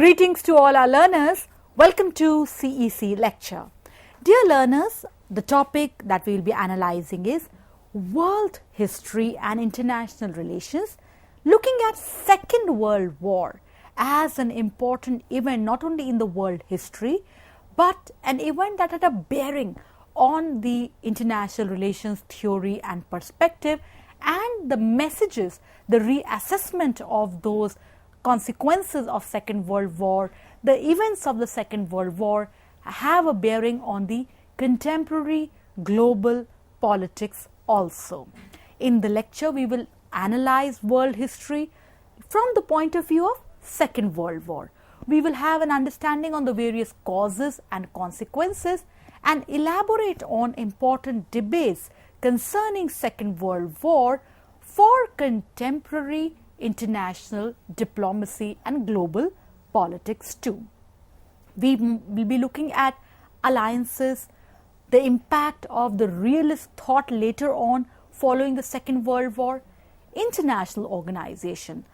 Greetings to all our learners. Welcome to CEC lecture. Dear learners, the topic that we will be analyzing is World History and International Relations, looking at Second World War as an important event not only in the world history but an event that had a bearing on the international relations theory and perspective, and the messages, the reassessment of those consequences of Second World War, the events of the Second World War have a bearing on the contemporary global politics also. In the lecture, we will analyze world history from the point of view of Second World War. We will have an understanding on the various causes and consequences and elaborate on important debates concerning Second World War for contemporary international diplomacy and global politics too. We will be looking at alliances, the impact of the realist thought later on following the Second World War, international organization,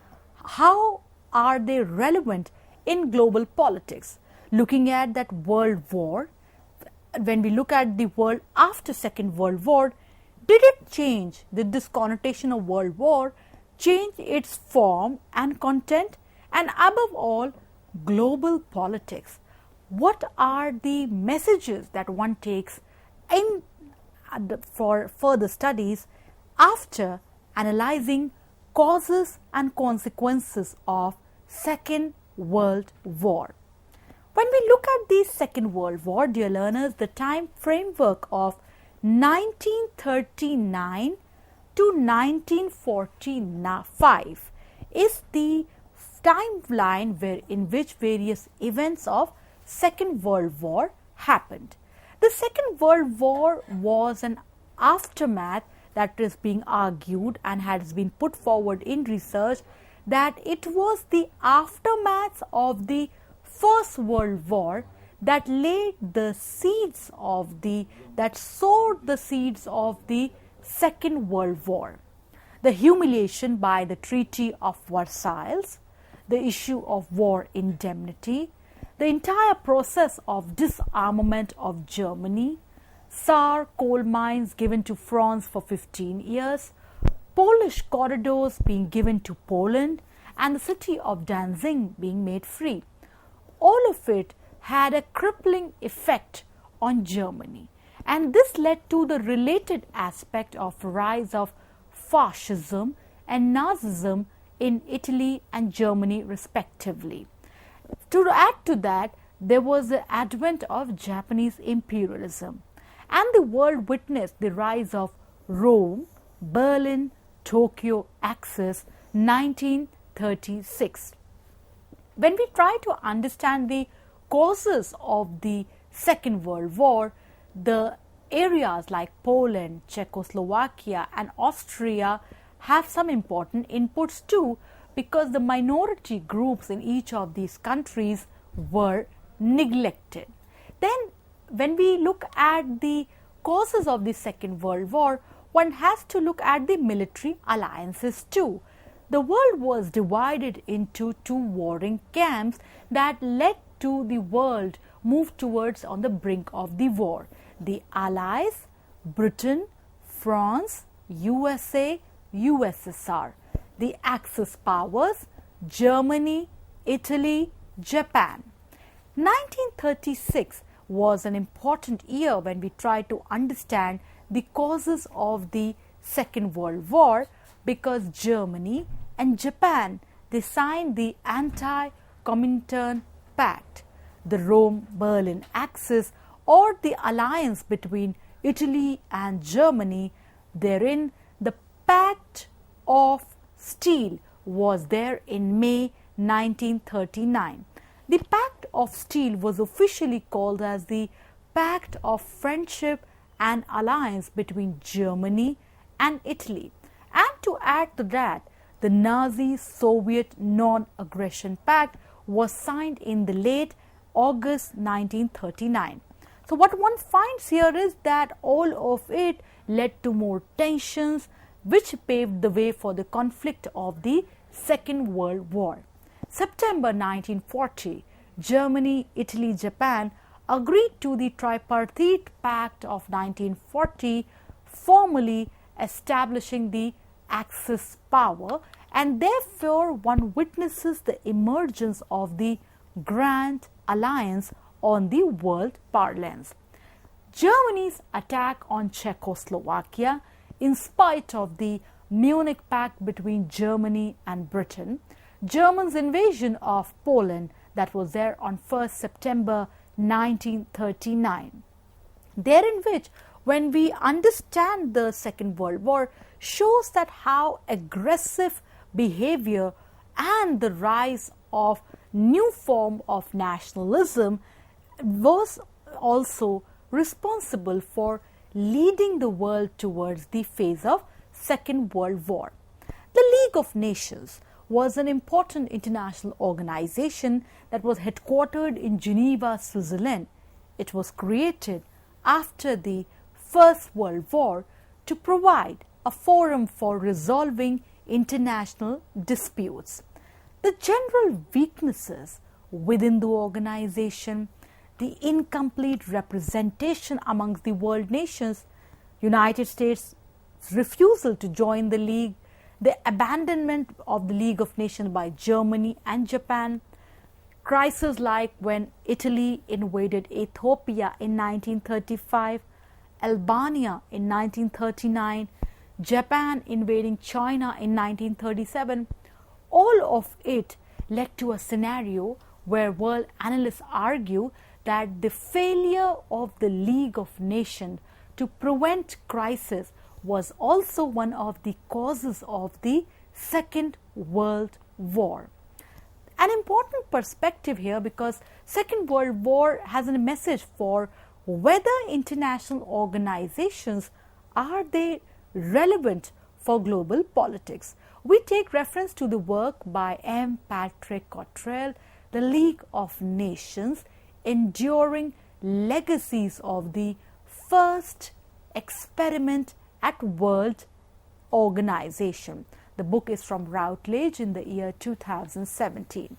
how are they relevant in global politics, looking at that world war. When we look at the world after Second World War, did it change? Did this connotation of world war change its form and content? And above all, global politics. What are the messages that one takes in for further studies after analyzing causes and consequences of Second World War? When we look at the Second World War, dear learners, the time framework of 1939 to 1945 is the timeline in which various events of Second World War happened. The Second World War was an aftermath that is being argued and has been put forward in research that it was the aftermath of the First World War that laid the seeds of that sowed the seeds of the Second World War. The humiliation by the Treaty of Versailles, the issue of war indemnity, the entire process of disarmament of Germany, Saar coal mines given to France for 15 years, Polish corridors being given to Poland, and the city of Danzig being made free. All of it had a crippling effect on Germany, and this led to the related aspect of rise of fascism and Nazism in Italy and Germany respectively. To add to that, there was the advent of Japanese imperialism, and the world witnessed the rise of Rome, Berlin, Tokyo axis 1936. When we try to understand the causes of the Second World War, the areas like Poland, Czechoslovakia and Austria have some important inputs too, because the minority groups in each of these countries were neglected. Then when we look at the causes of the Second World War, one has to look at the military alliances too. The world was divided into two warring camps that led to the world move towards on the brink of the war. The Allies, Britain, France, USA, USSR. The Axis powers, Germany, Italy, Japan. 1936 was an important year when we try to understand the causes of the Second World War, because Germany and Japan, they signed the Anti-Comintern Pact, the Rome-Berlin Axis, or the alliance between Italy and Germany. Therein, the Pact of Steel was there in May 1939. The Pact of Steel was officially called as the Pact of Friendship and Alliance between Germany and Italy. And to add to that, the Nazi-Soviet Non-Aggression Pact was signed in the late August 1939. So what one finds here is that all of it led to more tensions, which paved the way for the conflict of the Second World War. September 1940, Germany, Italy, Japan agreed to the Tripartite Pact of 1940, formally establishing the Axis power, and therefore one witnesses the emergence of the Grand Alliance on the world parlance. Germany's attack on Czechoslovakia, in spite of the Munich Pact between Germany and Britain, Germany's invasion of Poland that was there on 1st September 1939. Therein which, when we understand the Second World War, shows that how aggressive behavior and the rise of new form of nationalism was also responsible for leading the world towards the phase of Second World War. The League of Nations was an important international organization that was headquartered in Geneva, Switzerland. It was created after the First World War to provide a forum for resolving international disputes. The general weaknesses within the organization, the incomplete representation amongst the world nations, United States' refusal to join the League, the abandonment of the League of Nations by Germany and Japan, crises like when Italy invaded Ethiopia in 1935, Albania in 1939, Japan invading China in 1937, all of it led to a scenario where world analysts argue that the failure of the League of Nations to prevent crisis was also one of the causes of the Second World War. An important perspective here, because Second World War has a message for whether international organizations are they relevant for global politics. We take reference to the work by M. Patrick Cottrell, The League of Nations, Enduring Legacies of the First Experiment at World Organization. The book is from Routledge in the year 2017.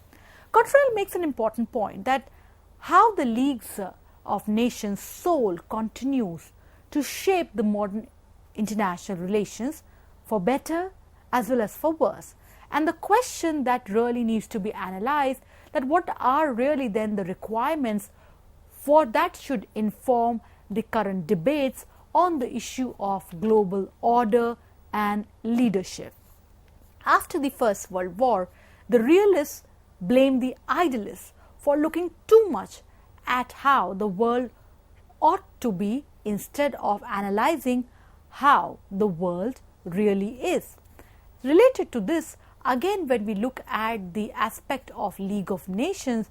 Cottrell makes an important point that how the Leagues of Nations soul continues to shape the modern international relations for better as well as for worse. And the question that really needs to be analyzed, that what are really then the requirements for that should inform the current debates on the issue of global order and leadership. After the First World War, the realists blamed the idealists for looking too much at how the world ought to be instead of analyzing how the world really is. Related to this, again, when we look at the aspect of League of Nations,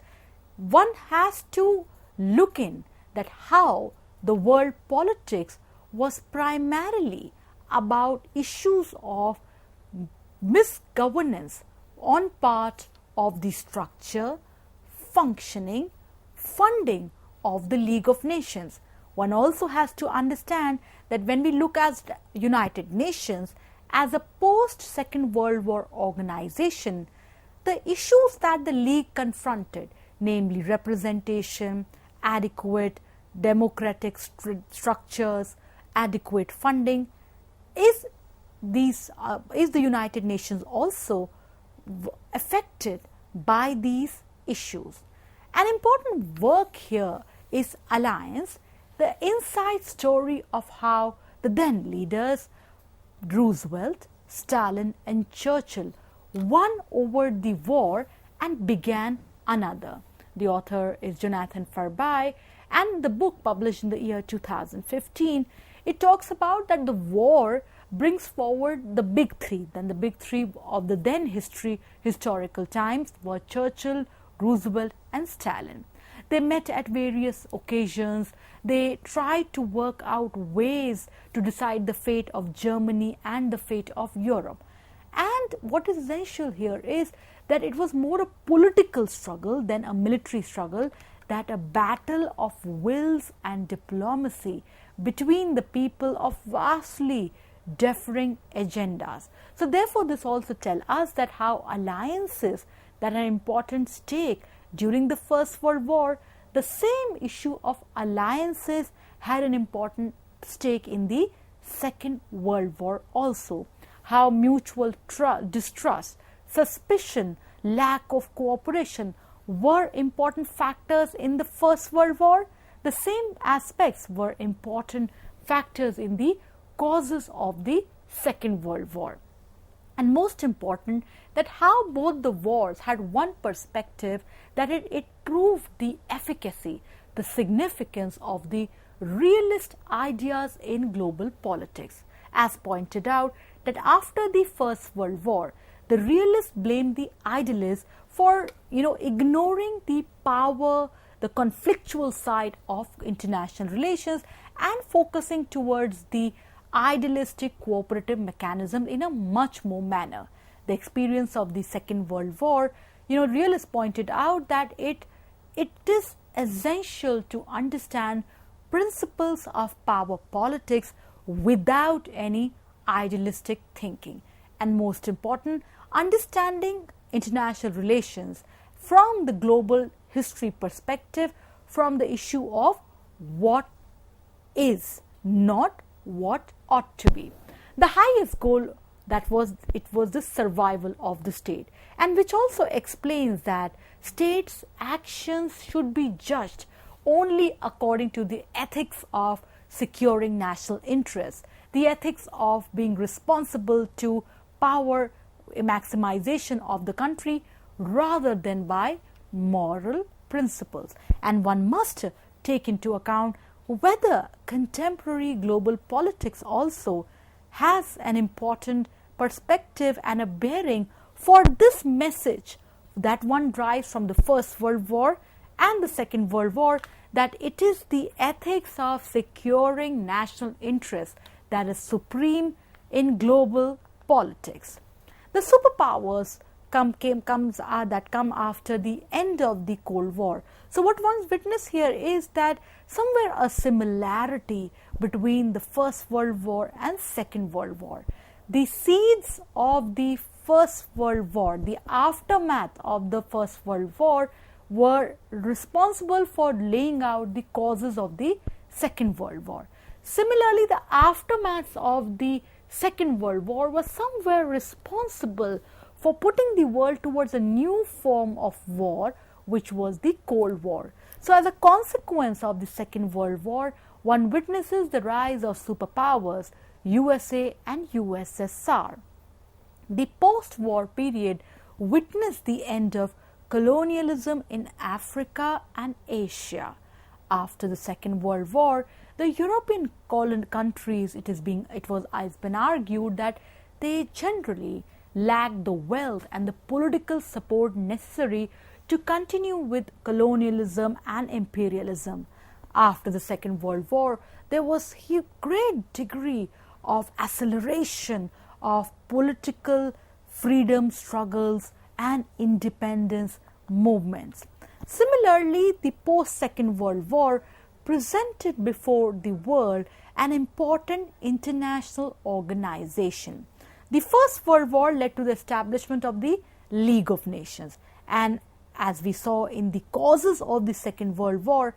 one has to look in that how the world politics was primarily about issues of misgovernance on part of the structure, functioning, funding of the League of Nations. One also has to understand that when we look at United Nations as a post-Second World War organization, the issues that the League confronted, namely representation, adequate democratic structures, adequate funding, is the United Nations also affected by these issues. An important work here is Alliance, the inside story of how the then leaders Roosevelt, Stalin and Churchill won over the war and began another. The author is Jonathan Farby, and the book published in the year 2015, it talks about that the war brings forward the big three. Then the big three of the then historical times were Churchill, Roosevelt and Stalin. They met at various occasions. They tried to work out ways to decide the fate of Germany and the fate of Europe. And what is essential here is that it was more a political struggle than a military struggle, that a battle of wills and diplomacy between the people of vastly differing agendas. So therefore this also tells us that how alliances that an important stake during the First World War, the same issue of alliances had an important stake in the Second World War also. How mutual distrust, suspicion, lack of cooperation were important factors in the First World War. The same aspects were important factors in the causes of the Second World War. And most important, that how both the wars had one perspective, that it proved the efficacy, the significance of the realist ideas in global politics. As pointed out, that after the First World War, the realists blamed the idealists for ignoring the power, the conflictual side of international relations and focusing towards the idealistic cooperative mechanism in a much more manner. The experience of the Second World War, realists pointed out that it is essential to understand principles of power politics without any idealistic thinking. And most important, understanding international relations from the global history perspective, from the issue of what is, not what ought to be. The highest goal was the survival of the state, and which also explains that states' actions should be judged only according to the ethics of securing national interests, the ethics of being responsible to power maximization of the country rather than by moral principles. And one must take into account whether contemporary global politics also has an important perspective and a bearing for this message that one derives from the First World War and the Second World War, that it is the ethics of securing national interests that is supreme in global politics. The superpowers that come after the end of the Cold War. So what one witness here is that somewhere a similarity between the First World War and Second World War. The seeds of the First World War, the aftermath of the First World War, were responsible for laying out the causes of the Second World War. Similarly, the aftermath of the Second World War was somewhere responsible for putting the world towards a new form of war, which was the Cold War. So as a consequence of the Second World War, one witnesses the rise of superpowers, USA and USSR. The post-war period witnessed the end of colonialism in Africa and Asia. After the Second World War, the European colonial countries, it has been argued that they generally lacked the wealth and the political support necessary to continue with colonialism and imperialism. After the Second World War, there was a great degree of acceleration of political freedom struggles and independence movements. Similarly, the post-Second World War presented before the world an important international organization. The First World War led to the establishment of the League of Nations, and as we saw in the causes of the Second World War,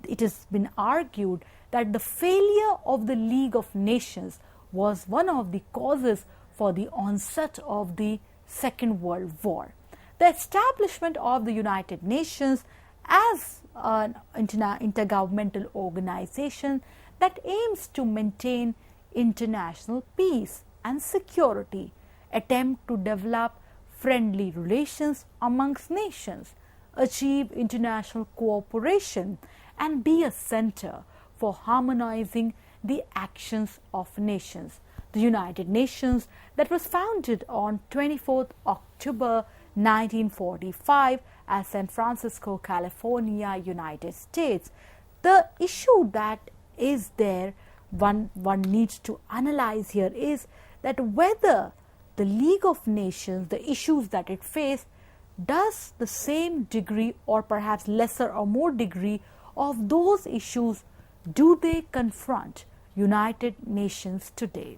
it has been argued that the failure of the League of Nations was one of the causes for the onset of the Second World War. The establishment of the United Nations as an intergovernmental organization that aims to maintain international peace and security, attempt to develop friendly relations amongst nations, achieve international cooperation, and be a center for harmonizing the actions of nations. The United Nations that was founded on 24th October 1945 at San Francisco, California, United States. The issue that is there, one needs to analyze here is that whether the League of Nations, the issues that it faced, does the same degree or perhaps lesser or more degree of those issues do they confront United Nations today.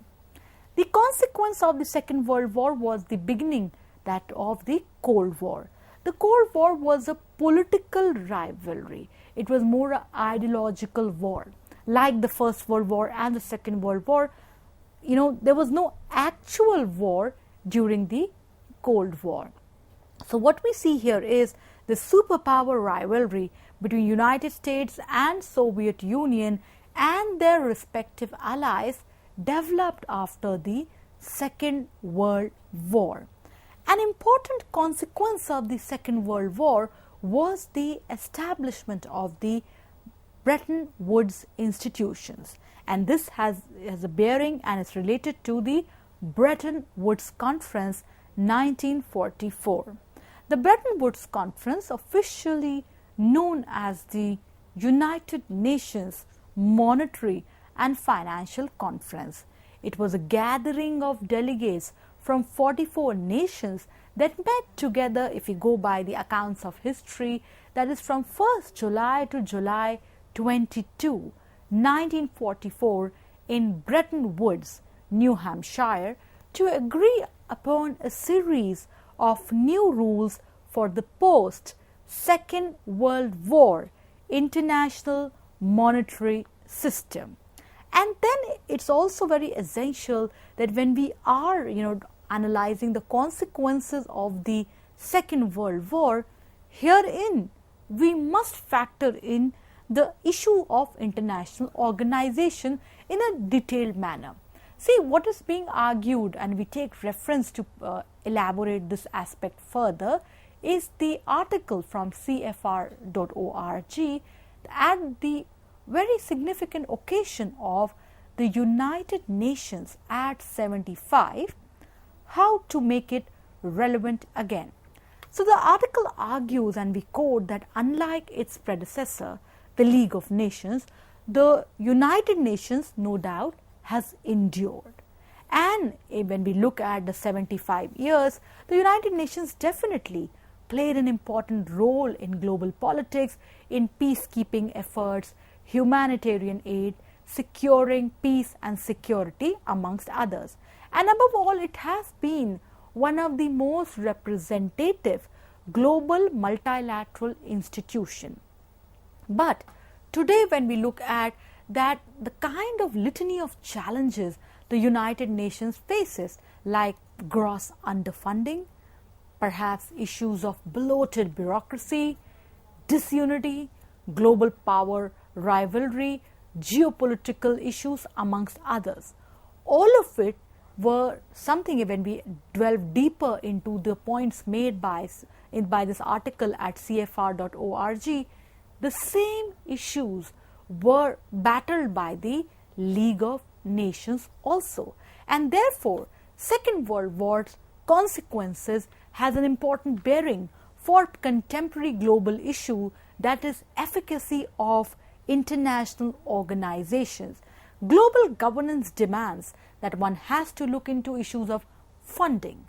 The consequence of the Second World War was the beginning that of the Cold War. The Cold War was a political rivalry. It was more an ideological war. Like the First World War and the Second World War, there was no actual war during the Cold War. So what we see here is the superpower rivalry between United States and Soviet Union and their respective allies developed after the Second World War. An important consequence of the Second World War was the establishment of the Bretton Woods institutions, and this has a bearing and is related to the Bretton Woods Conference 1944. The Bretton Woods Conference, officially known as the United Nations Monetary and Financial Conference. It was a gathering of delegates from 44 nations that met together, if we go by the accounts of history, that is from 1st July to July 22, 1944 in Bretton Woods, New Hampshire, to agree upon a series of new rules for the post-Second World War international monetary system. And then it's also very essential that when we are, analyzing the consequences of the Second World War, herein we must factor in the issue of international organization in a detailed manner. See, what is being argued, and we take reference to elaborate this aspect further, is the article from CFR.org at the very significant occasion of the United Nations at 75, how to make it relevant again. So the article argues, and we quote, that unlike its predecessor, the League of Nations, the United Nations no doubt has endured. And when we look at the 75 years, the United Nations definitely played an important role in global politics, in peacekeeping efforts, humanitarian aid, securing peace and security, amongst others. And above all, it has been one of the most representative global multilateral institution. But today, when we look at that, the kind of litany of challenges the United Nations faces, like gross underfunding, perhaps issues of bloated bureaucracy, disunity, global power rivalry, geopolitical issues, amongst others. All of it were something, when we delve deeper into the points made by this article at CFR.org, the same issues were battled by the League of Nations also. And therefore, Second World War's consequences has an important bearing for contemporary global issue, that is efficacy of international organizations. Global governance demands that one has to look into issues of funding,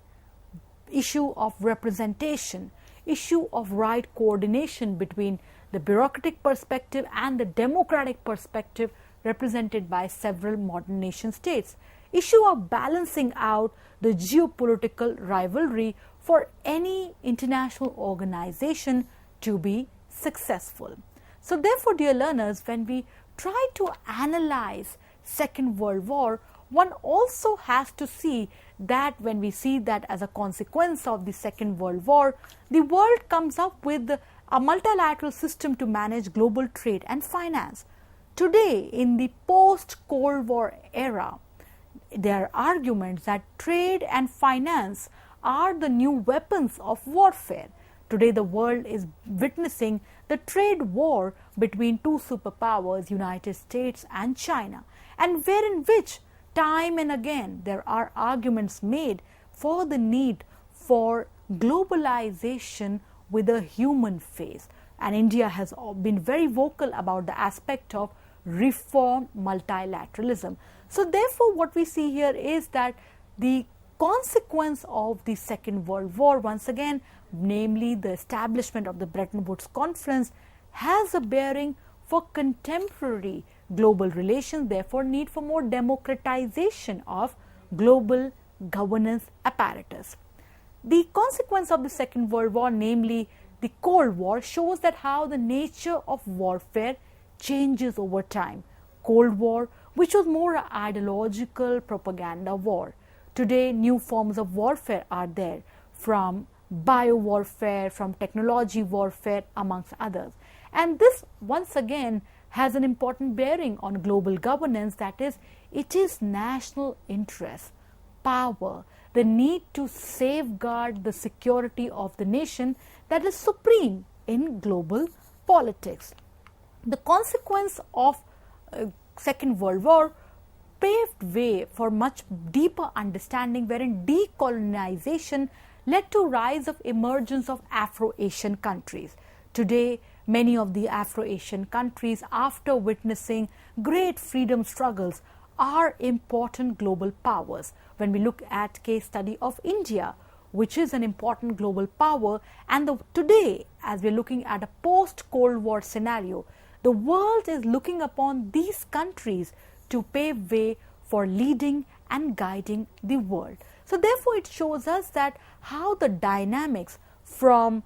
issue of representation, issue of right coordination between the bureaucratic perspective and the democratic perspective represented by several modern nation states, issue of balancing out the geopolitical rivalry for any international organization to be successful. So therefore, dear learners, when we try to analyze Second World War, one also has to see that when we see that as a consequence of the Second World War, the world comes up with a multilateral system to manage global trade and finance. Today, in the post-Cold War era, there are arguments that trade and finance are the new weapons of warfare. Today, the world is witnessing the trade war between two superpowers, United States and China, and wherein which time and again there are arguments made for the need for globalization with a human face. And India has been very vocal about the aspect of reform multilateralism. So therefore, what we see here is that the consequence of the Second World War, once again, namely the establishment of the Bretton Woods Conference, has a bearing for contemporary global relations, therefore need for more democratization of global governance apparatus. The consequence of the Second World War, namely the Cold War, shows that how the nature of warfare changes over time. Cold War, which was more an ideological propaganda war. Today, new forms of warfare are there, from bio-warfare, from technology warfare, amongst others. And this, once again, has an important bearing on global governance, that is, it is national interest, power, the need to safeguard the security of the nation that is supreme in global politics. The consequence of Second World War paved way for much deeper understanding, wherein decolonization led to rise of emergence of Afro-Asian countries. Today, many of the Afro-Asian countries, after witnessing great freedom struggles, are important global powers. When we look at case study of India, which is an important global power, and today, as we're looking at a post-Cold War scenario, the world is looking upon these countries to pave way for leading and guiding the world. So therefore, it shows us that how the dynamics from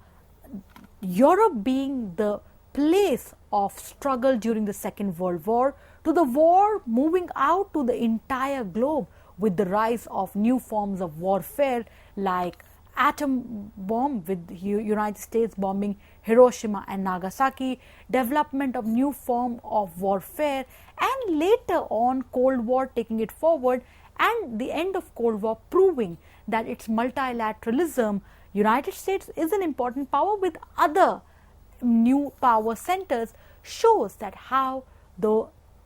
Europe being the place of struggle during the Second World War to the war moving out to the entire globe with the rise of new forms of warfare like atom bomb, with the United States bombing Hiroshima and Nagasaki, development of new form of warfare, and later on Cold War taking it forward, and the end of Cold War proving that its multilateralism, United States is an important power with other new power centers, shows that how the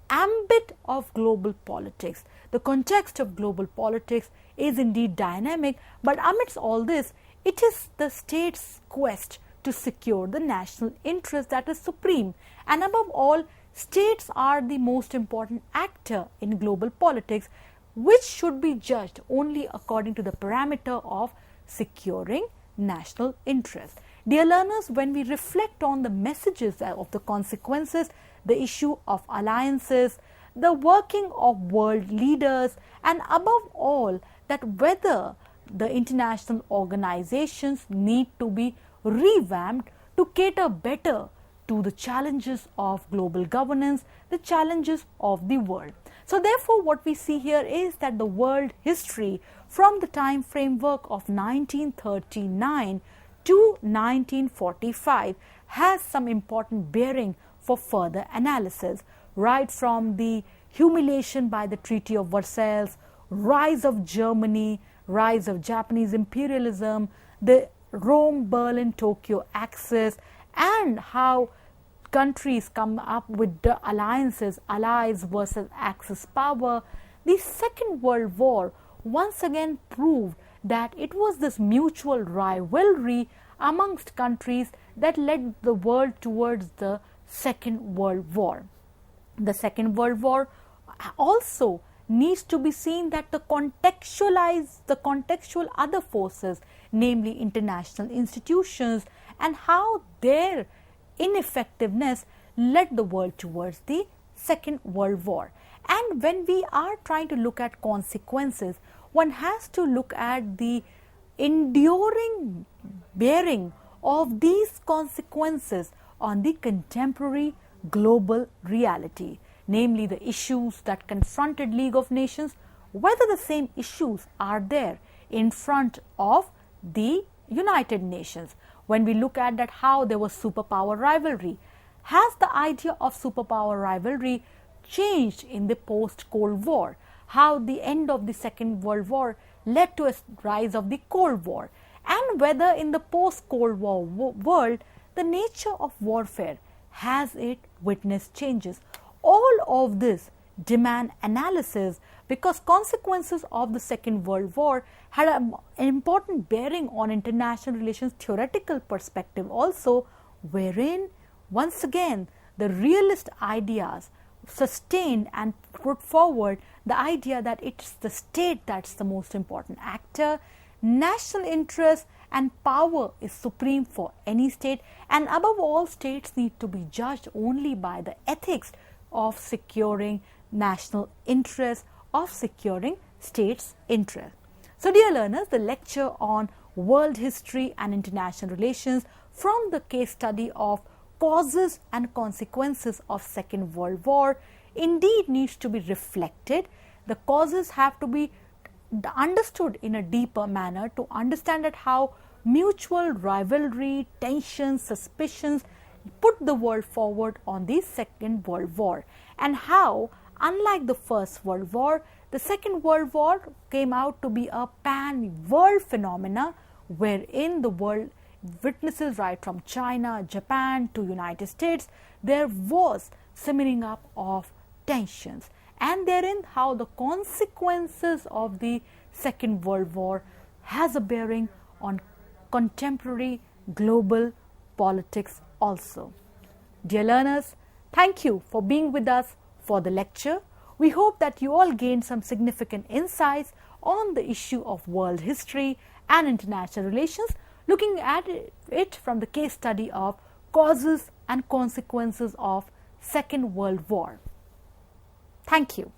ambit of global politics, the context of global politics is indeed dynamic, but amidst all this, it is the state's quest to secure the national interest that is supreme. And above all, states are the most important actor in global politics, which should be judged only according to the parameter of securing national interest. Dear learners, when we reflect on the messages of the consequences, the issue of alliances, the working of world leaders, and above all, that whether the international organizations need to be revamped to cater better to the challenges of global governance, the challenges of the world. So therefore, what we see here is that the world history from the time framework of 1939 to 1945 has some important bearing for further analysis, right from the humiliation by the Treaty of Versailles, rise of Germany, rise of Japanese imperialism, the Rome, Berlin, Tokyo axis, and how countries come up with the alliances, allies versus axis power. The Second World War once again proved that it was this mutual rivalry amongst countries that led the world towards the Second World War. The Second World War also needs to be seen that the contextual other forces, namely international institutions, and how their ineffectiveness led the world towards the Second World War. And when we are trying to look at consequences, one has to look at the enduring bearing of these consequences on the contemporary global reality, namely the issues that confronted League of Nations, whether the same issues are there in front of the United Nations. When we look at that, how there was superpower rivalry, has the idea of superpower rivalry changed in the post-Cold War? How the end of the Second World War led to a rise of the Cold War, and whether in the post-Cold War world the nature of warfare has it witnessed changes. All of this demand analysis, because consequences of the Second World War had an important bearing on international relations theoretical perspective also, wherein once again the realist ideas sustained and put forward the idea that it's the state that's the most important actor, national interest and power is supreme for any state, and above all, states need to be judged only by the ethics of securing national interest, of securing states' interest. So dear learners, the lecture on world history and international relations from the case study of causes and consequences of Second World War indeed needs to be reflected. The causes have to be understood in a deeper manner to understand that how mutual rivalry, tensions, suspicions put the world forward on the Second World War, and how, unlike the First World War, the Second World War came out to be a pan-world phenomena wherein the world witnesses right from China, Japan to United States, there was simmering up of tensions, and therein how the consequences of the Second World War has a bearing on contemporary global politics also. Dear learners, thank you for being with us for the lecture. We hope that you all gained some significant insights on the issue of world history and international relations, looking at it from the case study of causes and consequences of Second World War. Thank you.